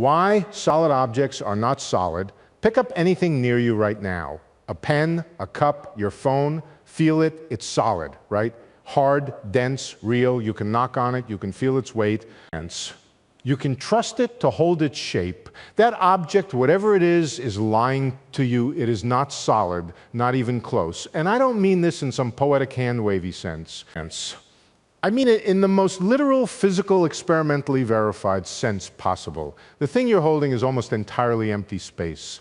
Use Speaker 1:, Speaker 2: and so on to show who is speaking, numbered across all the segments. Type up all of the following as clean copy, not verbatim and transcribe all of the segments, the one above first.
Speaker 1: why solid objects are not solid. Pick up anything near you right now. A pen, a cup, your phone. Feel it, it's solid, right? Hard, dense, real. You can knock on it, you can feel its weight. You can trust it to hold its shape. That object, whatever it is lying to you. It is not solid, not even close. And I don't mean this in some poetic hand-wavy sense. I mean it in the most literal, physical, experimentally verified sense possible. The thing you're holding is almost entirely empty space.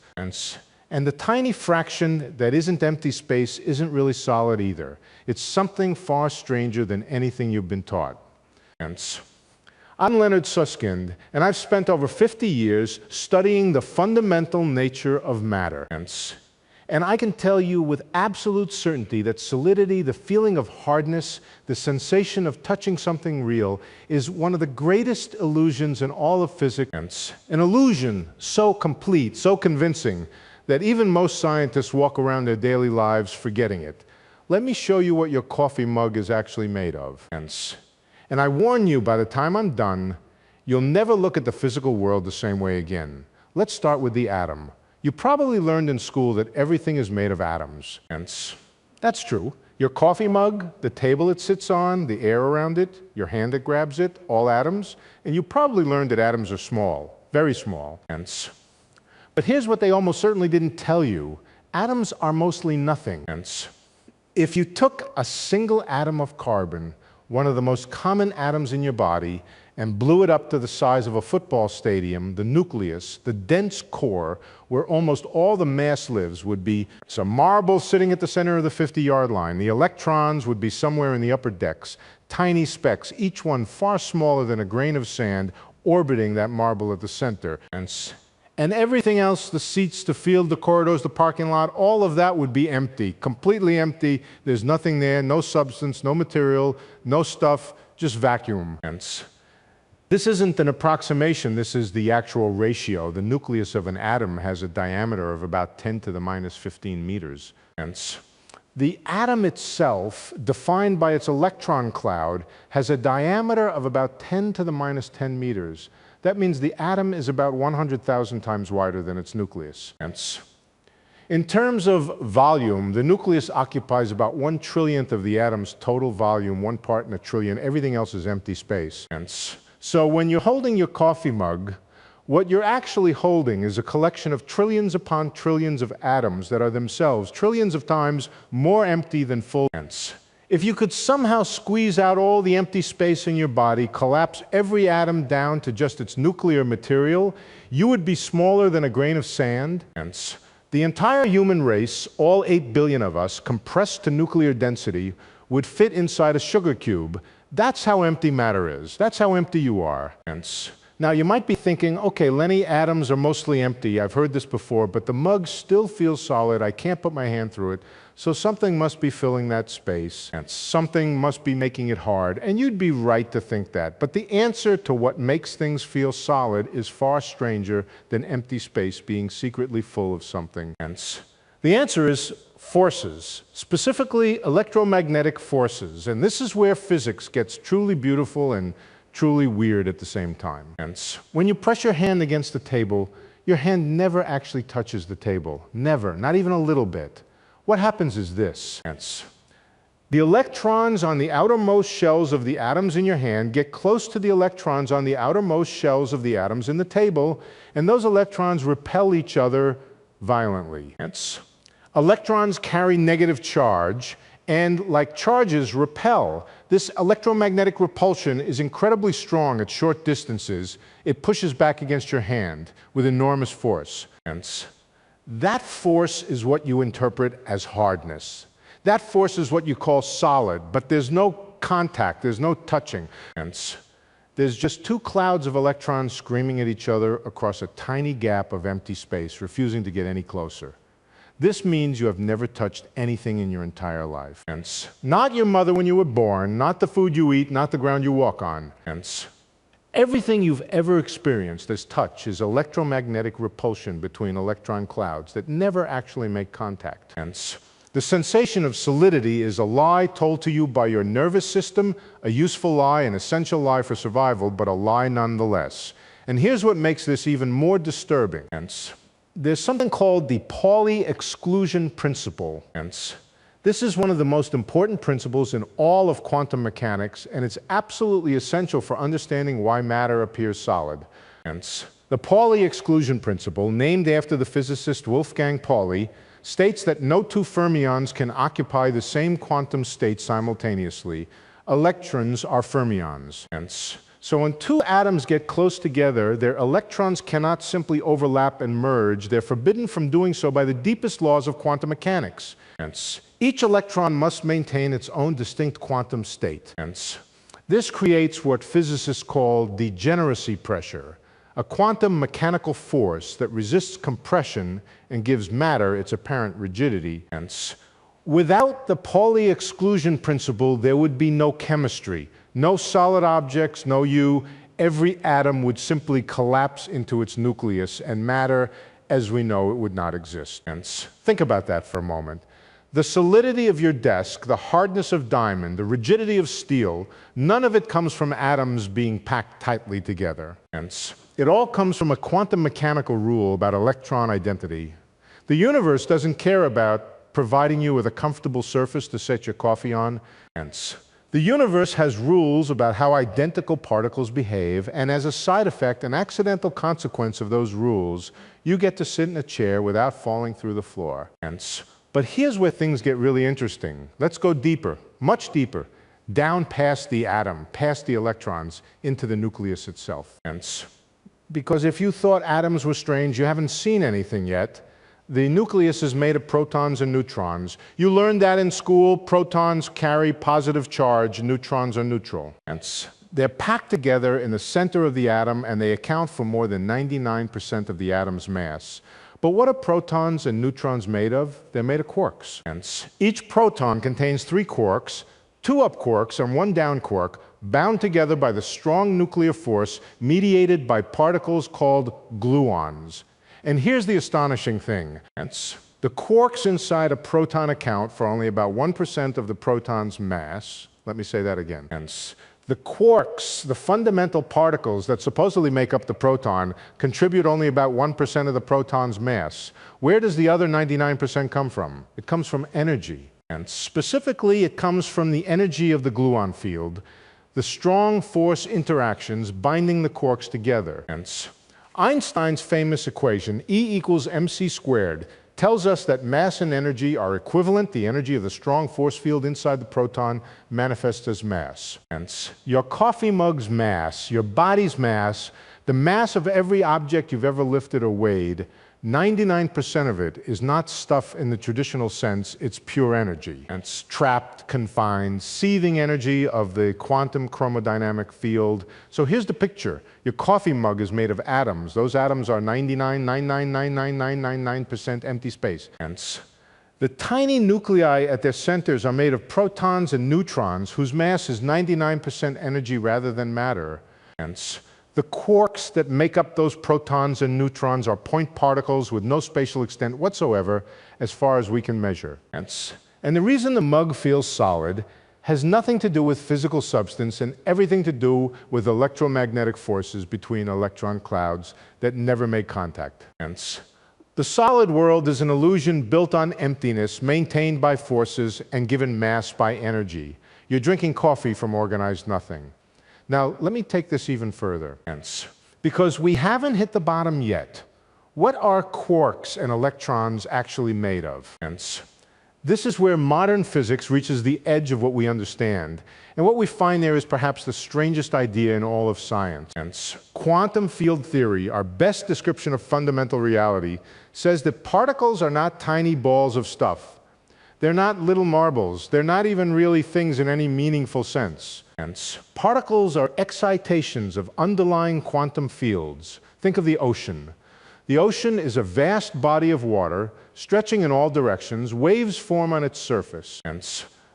Speaker 1: And the tiny fraction that isn't empty space isn't really solid either. It's something far stranger than anything you've been taught. I'm Leonard Susskind, and I've spent over 50 years studying the fundamental nature of matter. And I can tell you with absolute certainty that solidity, the feeling of hardness, the sensation of touching something real, is one of the greatest illusions in all of physics. An illusion so complete, so convincing, that even most scientists walk around their daily lives forgetting it. Let me show you what your coffee mug is actually made of. And I warn you, by the time I'm done, you'll never look at the physical world the same way again. Let's start with the atom. You probably learned in school that everything is made of atoms. That's true. Your coffee mug, the table it sits on, the air around it, your hand that grabs it, all atoms. And you probably learned that atoms are small, very small. But here's what they almost certainly didn't tell you. Atoms are mostly nothing. If you took a single atom of carbon, one of the most common atoms in your body, and blew it up to the size of a football stadium, the nucleus, the dense core, where almost all the mass lives, would be some marble sitting at the center of the 50-yard line. The electrons would be somewhere in the upper decks, tiny specks, each one far smaller than a grain of sand, orbiting that marble at the center. And everything else, the seats, the field, the corridors, the parking lot, all of that would be empty, completely empty. There's nothing there, no substance, no material, no stuff, just vacuum. This isn't an approximation, this is the actual ratio. The nucleus of an atom has a diameter of about 10 to the minus 15 meters. The atom itself, defined by its electron cloud, has a diameter of about 10 to the minus 10 meters. That means the atom is about 100,000 times wider than its nucleus. In terms of volume, the nucleus occupies about 1/trillionth of the atom's total volume, 1 part in a trillion. Everything else is empty space. So when you're holding your coffee mug, what you're actually holding is a collection of trillions upon trillions of atoms that are themselves trillions of times more empty than full. If you could somehow squeeze out all the empty space in your body, collapse every atom down to just its nuclear material, you would be smaller than a grain of sand. The entire human race, all 8 billion of us, compressed to nuclear density, would fit inside a sugar cube. That's how empty matter is. That's how empty you are. Now, you might be thinking, okay, Lenny, atoms are mostly empty. I've heard this before, but the mug still feels solid. I can't put my hand through it. So something must be filling that space, and something must be making it hard. And you'd be right to think that. But the answer to what makes things feel solid is far stranger than empty space being secretly full of something. The answer is forces, specifically electromagnetic forces. And this is where physics gets truly beautiful and truly weird at the same time. When you press your hand against the table, your hand never actually touches the table. Never, not even a little bit. What happens is this. The electrons on the outermost shells of the atoms in your hand get close to the electrons on the outermost shells of the atoms in the table, and those electrons repel each other violently. Electrons carry negative charge, and like charges, repel. This electromagnetic repulsion is incredibly strong at short distances. It pushes back against your hand with enormous force. That force is what you interpret as hardness. That force is what you call solid, but there's no contact, there's no touching. There's just two clouds of electrons screaming at each other across a tiny gap of empty space, refusing to get any closer. This means you have never touched anything in your entire life. Not your mother when you were born, not the food you eat, not the ground you walk on. Everything you've ever experienced as touch is electromagnetic repulsion between electron clouds that never actually make contact. The sensation of solidity is a lie told to you by your nervous system, a useful lie, an essential lie for survival, but a lie nonetheless. And here's what makes this even more disturbing. There's something called the Pauli exclusion principle. This is one of the most important principles in all of quantum mechanics, and it's absolutely essential for understanding why matter appears solid. The Pauli exclusion principle, named after the physicist Wolfgang Pauli, states that no two fermions can occupy the same quantum state simultaneously. Electrons are fermions. So when two atoms get close together, their electrons cannot simply overlap and merge. They're forbidden from doing so by the deepest laws of quantum mechanics. Each electron must maintain its own distinct quantum state. This creates what physicists call degeneracy pressure, a quantum mechanical force that resists compression and gives matter its apparent rigidity. Without the Pauli exclusion principle, there would be no chemistry, no solid objects, no you. Every atom would simply collapse into its nucleus, and matter, as we know it, would not exist. Think about that for a moment. The solidity of your desk, the hardness of diamond, the rigidity of steel, none of it comes from atoms being packed tightly together. It all comes from a quantum mechanical rule about electron identity. The universe doesn't care about providing you with a comfortable surface to set your coffee on. The universe has rules about how identical particles behave, and as a side effect, an accidental consequence of those rules, you get to sit in a chair without falling through the floor. But here's where things get really interesting. Let's go deeper, much deeper, down past the atom, past the electrons, into the nucleus itself. Because if you thought atoms were strange, you haven't seen anything yet. The nucleus is made of protons and neutrons. You learned that in school. Protons carry positive charge, neutrons are neutral. They're packed together in the center of the atom, and they account for more than 99% of the atom's mass. But what are protons and neutrons made of? They're made of quarks. Each proton contains 3 quarks, 2 up quarks and 1 down quark, bound together by the strong nuclear force mediated by particles called gluons. And here's the astonishing thing. The quarks inside a proton account for only about 1% of the proton's mass. Let me say that again. The quarks, the fundamental particles that supposedly make up the proton, contribute only about 1% of the proton's mass. Where does the other 99% come from? It comes from energy. And specifically, it comes from the energy of the gluon field, the strong force interactions binding the quarks together. Einstein's famous equation, E equals mc squared, tells us that mass and energy are equivalent. The energy of the strong force field inside the proton manifests as mass. Your coffee mug's mass, your body's mass, the mass of every object you've ever lifted or weighed, 99% of it is not stuff in the traditional sense, it's pure energy. It's trapped, confined, seething energy of the quantum chromodynamic field. So here's the picture. Your coffee mug is made of atoms. Those atoms are 99.9999999% empty space. The tiny nuclei at their centers are made of protons and neutrons whose mass is 99% energy rather than matter. The quarks that make up those protons and neutrons are point particles with no spatial extent whatsoever as far as we can measure. And the reason the mug feels solid has nothing to do with physical substance and everything to do with electromagnetic forces between electron clouds that never make contact. The solid world is an illusion built on emptiness, maintained by forces, and given mass by energy. You're drinking coffee from organized nothing. Now, let me take this even further. Because we haven't hit the bottom yet. What are quarks and electrons actually made of? This is where modern physics reaches the edge of what we understand. And what we find there is perhaps the strangest idea in all of science. Quantum field theory, our best description of fundamental reality, says that particles are not tiny balls of stuff. They're not little marbles. They're not even really things in any meaningful sense. Particles are excitations of underlying quantum fields. Think of the ocean. The ocean is a vast body of water stretching in all directions. Waves form on its surface.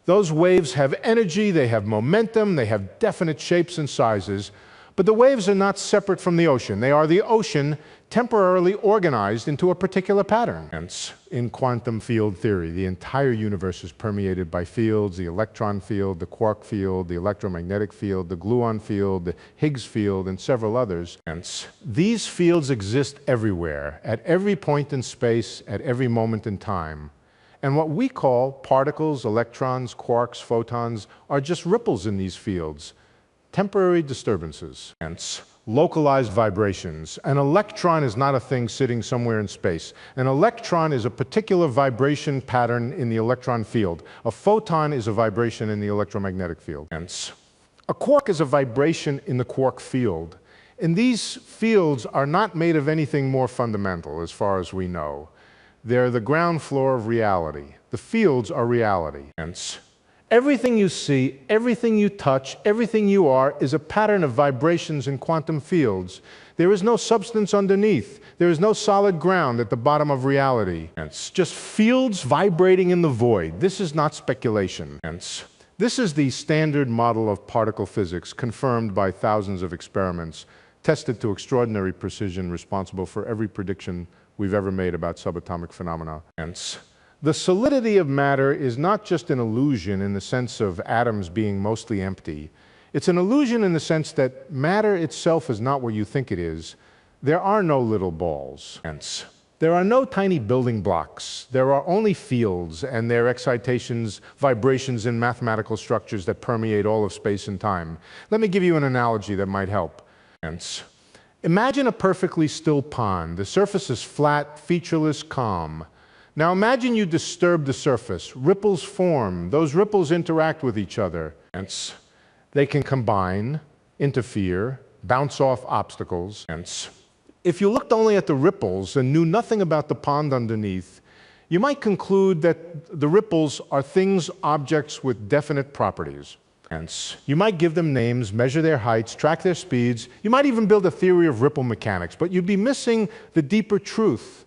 Speaker 1: Those waves have energy, they have momentum, they have definite shapes and sizes. But the waves are not separate from the ocean. They are the ocean temporarily organized into a particular pattern. Hence, in quantum field theory, the entire universe is permeated by fields: the electron field, the quark field, the electromagnetic field, the gluon field, the Higgs field, and several others. Hence, these fields exist everywhere, at every point in space, at every moment in time. And what we call particles, electrons, quarks, photons are just ripples in these fields, temporary disturbances, hence localized vibrations. An electron is not a thing sitting somewhere in space. An electron is a particular vibration pattern in the electron field. A photon is a vibration in the electromagnetic field. Hence, a quark is a vibration in the quark field. And these fields are not made of anything more fundamental, as far as we know. They're the ground floor of reality. The fields are reality. Hence, everything you see, everything you touch, everything you are is a pattern of vibrations in quantum fields. There is no substance underneath. There is no solid ground at the bottom of reality. Hence, just fields vibrating in the void. This is not speculation. Hence, this is the standard model of particle physics, confirmed by thousands of experiments, tested to extraordinary precision, responsible for every prediction we've ever made about subatomic phenomena. Hence, the solidity of matter is not just an illusion in the sense of atoms being mostly empty. It's an illusion in the sense that matter itself is not what you think it is. There are no little balls. Hence, there are no tiny building blocks. There are only fields and their excitations, vibrations in mathematical structures that permeate all of space and time. Let me give you an analogy that might help. Hence, imagine a perfectly still pond. The surface is flat, featureless, calm. Now imagine you disturb the surface. Ripples form. Those ripples interact with each other. Hence, they can combine, interfere, bounce off obstacles. Hence, if you looked only at the ripples and knew nothing about the pond underneath, you might conclude that the ripples are things, objects with definite properties. Hence, you might give them names, measure their heights, track their speeds. You might even build a theory of ripple mechanics, but you'd be missing the deeper truth.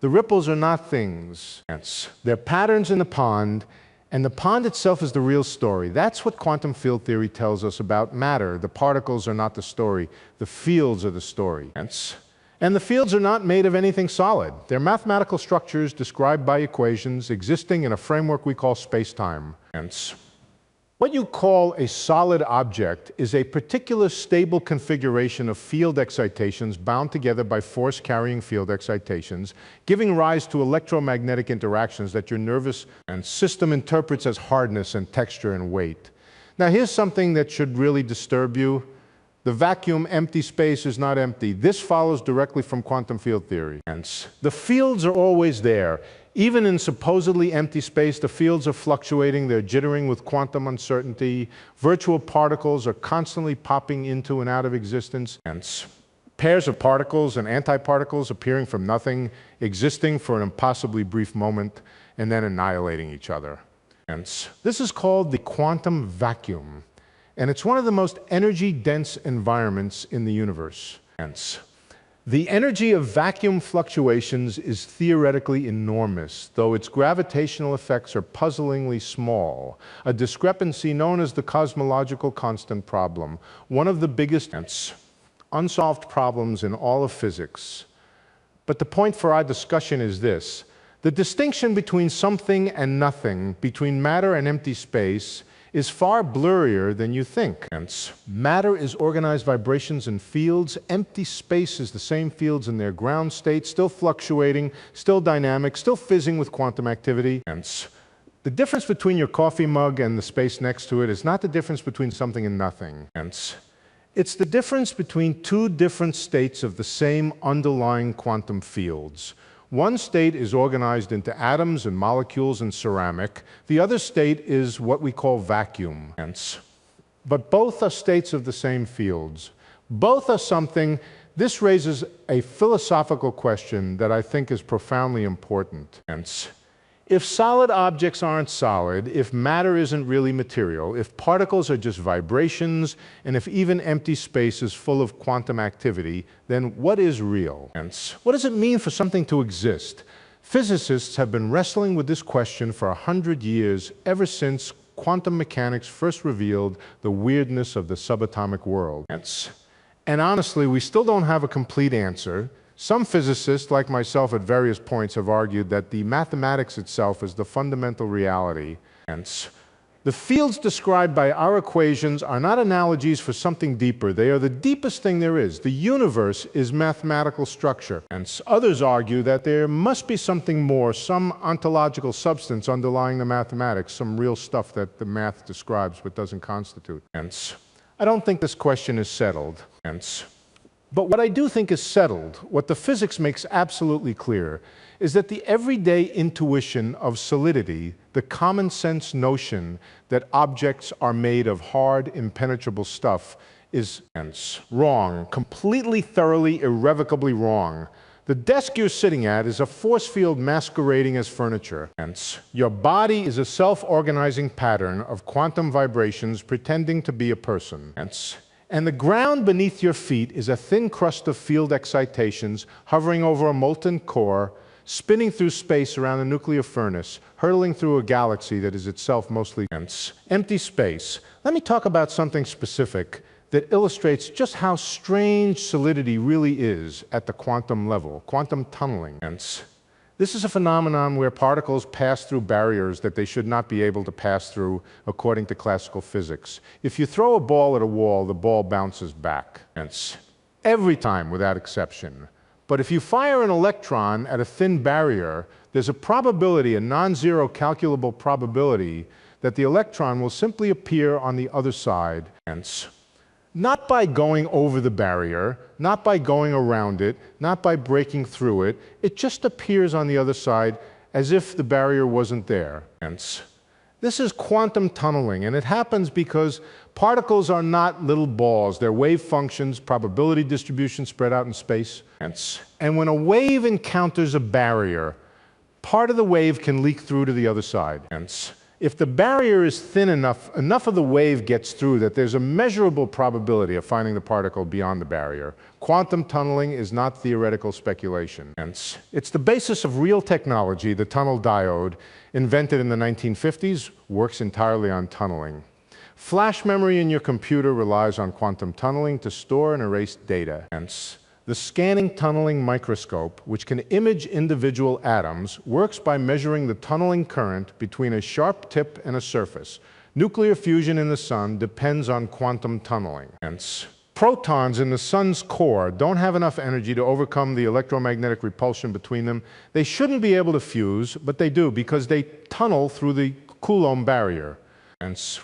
Speaker 1: The ripples are not things. Hence, they're patterns in the pond, and the pond itself is the real story. That's what quantum field theory tells us about matter. The particles are not the story. The fields are the story. Hence, and the fields are not made of anything solid. They're mathematical structures described by equations existing in a framework we call space-time. Hence, what you call a solid object is a particular stable configuration of field excitations bound together by force-carrying field excitations, giving rise to electromagnetic interactions that your nervous system interprets as hardness and texture and weight. Now here's something that should really disturb you. The vacuum, empty space is not empty. This follows directly from quantum field theory. Hence, the fields are always there. Even in supposedly empty space, the fields are fluctuating, they're jittering with quantum uncertainty. Virtual particles are constantly popping into and out of existence. Hence, pairs of particles and antiparticles appearing from nothing, existing for an impossibly brief moment, and then annihilating each other. Hence, this is called the quantum vacuum, and it's one of the most energy-dense environments in the universe. Hence, the energy of vacuum fluctuations is theoretically enormous, though its gravitational effects are puzzlingly small, a discrepancy known as the cosmological constant problem, one of the biggest unsolved problems in all of physics. But the point for our discussion is this: the distinction between something and nothing, between matter and empty space, is far blurrier than you think. Hence, matter is organized vibrations and fields. Empty space is the same fields in their ground state, still fluctuating, still dynamic, still fizzing with quantum activity. Hence, the difference between your coffee mug and the space next to it is not the difference between something and nothing. Hence, it's the difference between two different states of the same underlying quantum fields. One state is organized into atoms and molecules and ceramic. The other state is what we call vacuum. Hence, but both are states of the same fields. Both are something. This raises a philosophical question that I think is profoundly important. Hence, if solid objects aren't solid, if matter isn't really material, if particles are just vibrations, and if even empty space is full of quantum activity, then what is real? Hence, what does it mean for something to exist? Physicists have been wrestling with this question for 100 years, ever since quantum mechanics first revealed the weirdness of the subatomic world. Hence, And honestly, we still don't have a complete answer. Some physicists, like myself at various points, have argued that the mathematics itself is the fundamental reality. Hence, the fields described by our equations are not analogies for something deeper. They are the deepest thing there is. The universe is mathematical structure. And others argue that there must be something more, some ontological substance underlying the mathematics, some real stuff that the math describes but doesn't constitute. Hence, I don't think this question is settled. Hence, but what I do think is settled, what the physics makes absolutely clear, is that the everyday intuition of solidity, the common sense notion that objects are made of hard, impenetrable stuff, is hence wrong, completely, thoroughly, irrevocably wrong. The desk you're sitting at is a force field masquerading as furniture. Hence, your body is a self-organizing pattern of quantum vibrations pretending to be a person. Hence, and the ground beneath your feet is a thin crust of field excitations hovering over a molten core, spinning through space around a nuclear furnace, hurtling through a galaxy that is itself mostly empty space. Let me talk about something specific that illustrates just how strange solidity really is at the quantum level, quantum tunneling. This is a phenomenon where particles pass through barriers that they should not be able to pass through according to classical physics. If you throw a ball at a wall, the ball bounces back. Every time, without exception. But if you fire an electron at a thin barrier, there's a probability, a non-zero calculable probability, that the electron will simply appear on the other side. Not by going over the barrier, not by going around it, not by breaking through it. It just appears on the other side as if the barrier wasn't there. This is quantum tunneling, and it happens because particles are not little balls. They're wave functions, probability distribution spread out in space. And when a wave encounters a barrier, part of the wave can leak through to the other side. If the barrier is thin enough, enough of the wave gets through that there's a measurable probability of finding the particle beyond the barrier. Quantum tunneling is not theoretical speculation. It's the basis of real technology. The tunnel diode, invented in the 1950s, works entirely on tunneling. Flash memory in your computer relies on quantum tunneling to store and erase data. The scanning tunneling microscope, which can image individual atoms, works by measuring the tunneling current between a sharp tip and a surface. Nuclear fusion in the sun depends on quantum tunneling. Protons in the sun's core don't have enough energy to overcome the electromagnetic repulsion between them. They shouldn't be able to fuse, but they do because they tunnel through the Coulomb barrier.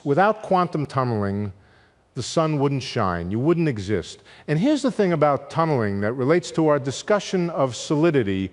Speaker 1: Without quantum tunneling, the sun wouldn't shine, you wouldn't exist. And here's the thing about tunneling that relates to our discussion of solidity.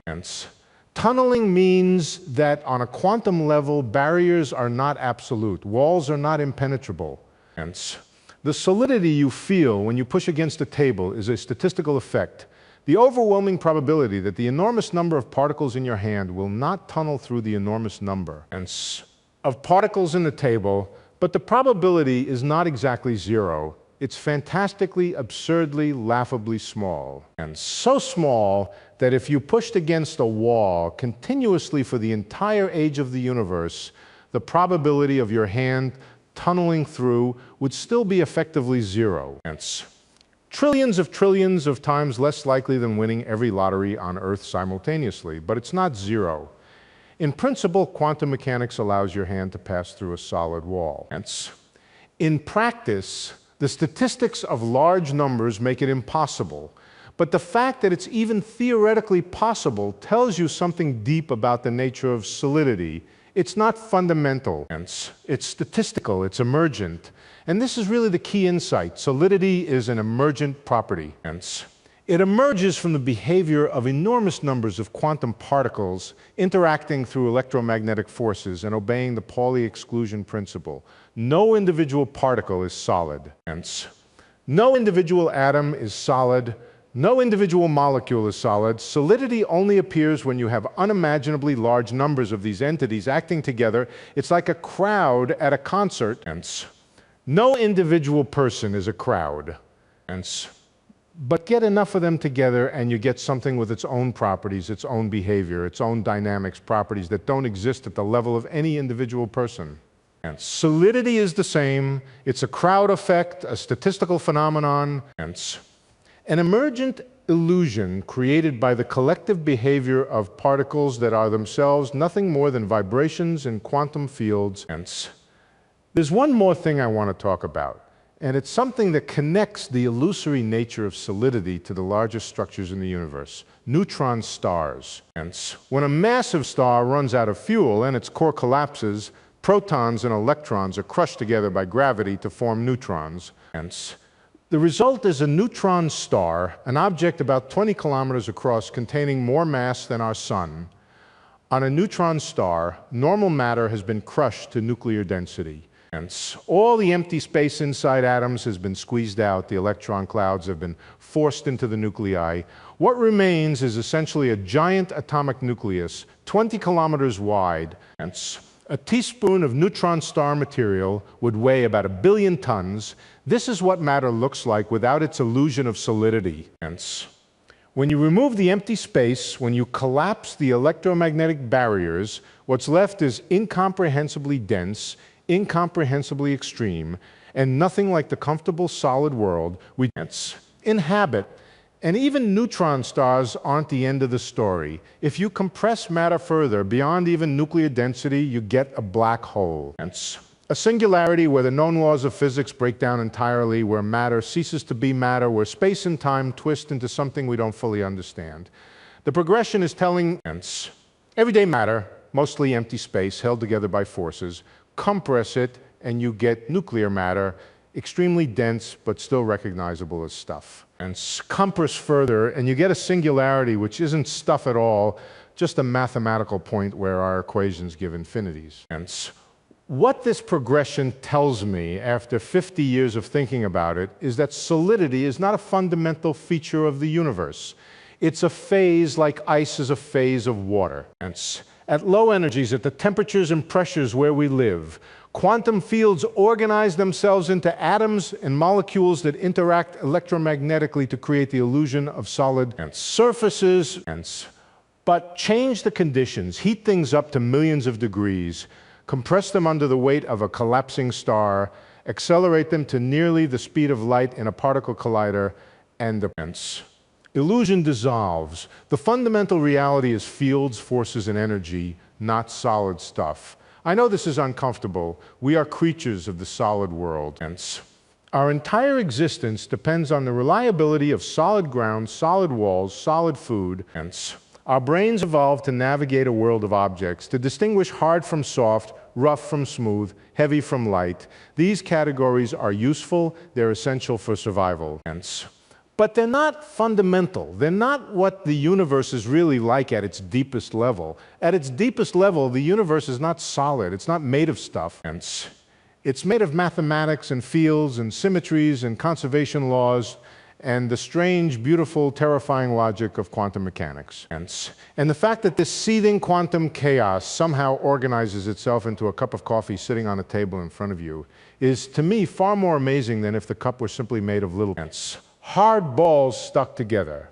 Speaker 1: Tunneling means that on a quantum level, barriers are not absolute, walls are not impenetrable. The solidity you feel when you push against a table is a statistical effect. The overwhelming probability that the enormous number of particles in your hand will not tunnel through the enormous number of particles in the table. But the probability is not exactly zero. It's fantastically, absurdly, laughably small. And so small that if you pushed against a wall continuously for the entire age of the universe, the probability of your hand tunneling through would still be effectively zero. Trillions of times less likely than winning every lottery on Earth simultaneously, but it's not zero. In principle, quantum mechanics allows your hand to pass through a solid wall. In practice, the statistics of large numbers make it impossible. But the fact that it's even theoretically possible tells you something deep about the nature of solidity. It's not fundamental. It's statistical, it's emergent. And this is really the key insight. Solidity is an emergent property. It emerges from the behavior of enormous numbers of quantum particles interacting through electromagnetic forces and obeying the Pauli exclusion principle. No individual particle is solid. No individual atom is solid. No individual molecule is solid. Solidity only appears when you have unimaginably large numbers of these entities acting together. It's like a crowd at a concert. No individual person is a crowd. But get enough of them together and you get something with its own properties, its own behavior, its own dynamics, properties that don't exist at the level of any individual person. Solidity is the same. It's a crowd effect, a statistical phenomenon. An emergent illusion created by the collective behavior of particles that are themselves nothing more than vibrations in quantum fields. There's one more thing I want to talk about, and it's something that connects the illusory nature of solidity to the largest structures in the universe: neutron stars. When a massive star runs out of fuel and its core collapses, protons and electrons are crushed together by gravity to form neutrons. The result is a neutron star, an object about 20 kilometers across containing more mass than our sun. On a neutron star, normal matter has been crushed to nuclear density. All the empty space inside atoms has been squeezed out, the electron clouds have been forced into the nuclei. What remains is essentially a giant atomic nucleus, 20 kilometers wide. A teaspoon of neutron star material would weigh about 1 billion tons. This is what matter looks like without its illusion of solidity. When you remove the empty space, when you collapse the electromagnetic barriers, what's left is incomprehensibly dense, incomprehensibly extreme, and nothing like the comfortable solid world we inhabit. And even neutron stars aren't the end of the story. If you compress matter further, beyond even nuclear density, you get a black hole. A singularity where the known laws of physics break down entirely, where matter ceases to be matter, where space and time twist into something we don't fully understand. The progression is telling everyday matter, mostly empty space held together by forces, compress it and you get nuclear matter, extremely dense but still recognizable as stuff. And compress further and you get a singularity which isn't stuff at all, just a mathematical point where our equations give infinities. And what this progression tells me after 50 years of thinking about it is that solidity is not a fundamental feature of the universe. It's a phase like ice is a phase of water. And at low energies, at the temperatures and pressures where we live, quantum fields organize themselves into atoms and molecules that interact electromagnetically to create the illusion of solid surfaces. But change the conditions, heat things up to millions of degrees, compress them under the weight of a collapsing star, accelerate them to nearly the speed of light in a particle collider, and the illusion dissolves. The fundamental reality is fields, forces, and energy, not solid stuff. I know this is uncomfortable. We are creatures of the solid world. Our entire existence depends on the reliability of solid ground, solid walls, solid food. Our brains evolved to navigate a world of objects, to distinguish hard from soft, rough from smooth, heavy from light. These categories are useful, they're essential for survival. But they're not fundamental. They're not what the universe is really like at its deepest level. At its deepest level, the universe is not solid. It's not made of stuff. It's made of mathematics and fields and symmetries and conservation laws and the strange, beautiful, terrifying logic of quantum mechanics. And the fact that this seething quantum chaos somehow organizes itself into a cup of coffee sitting on a table in front of you is, to me, far more amazing than if the cup were simply made of little hard balls stuck together.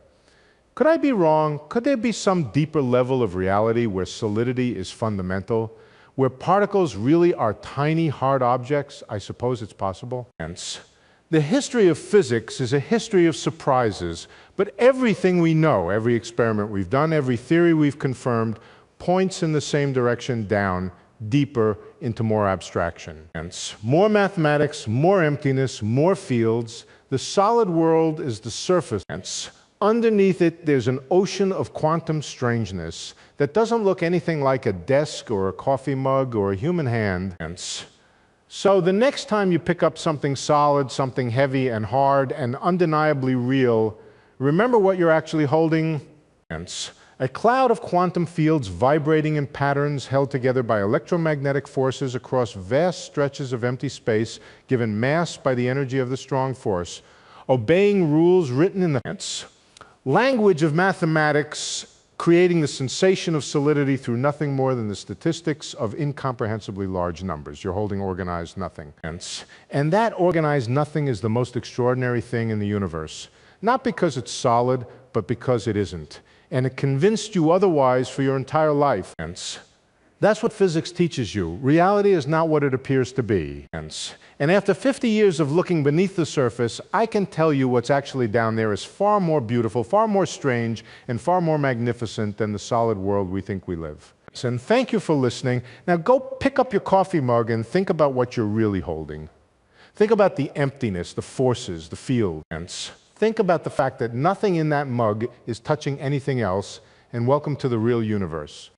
Speaker 1: Could I be wrong? Could there be some deeper level of reality where solidity is fundamental? Where particles really are tiny, hard objects? I suppose it's possible. The history of physics is a history of surprises, but everything we know, every experiment we've done, every theory we've confirmed, points in the same direction down, deeper into more abstraction. More mathematics, more emptiness, more fields. The solid world is the surface. Underneath it, there's an ocean of quantum strangeness that doesn't look anything like a desk or a coffee mug or a human hand. So the next time you pick up something solid, something heavy and hard and undeniably real, remember what you're actually holding. A cloud of quantum fields vibrating in patterns held together by electromagnetic forces across vast stretches of empty space, given mass by the energy of the strong force, obeying rules written in the language of mathematics, creating the sensation of solidity through nothing more than the statistics of incomprehensibly large numbers. You're holding organized nothing. And that organized nothing is the most extraordinary thing in the universe. Not because it's solid, but because it isn't. And it convinced you otherwise for your entire life. That's what physics teaches you. Reality is not what it appears to be. And after 50 years of looking beneath the surface, I can tell you what's actually down there is far more beautiful, far more strange, and far more magnificent than the solid world we think we live. And thank you for listening. Now go pick up your coffee mug and think about what you're really holding. Think about the emptiness, the forces, the fields. Think about the fact that nothing in that mug is touching anything else, and welcome to the real universe.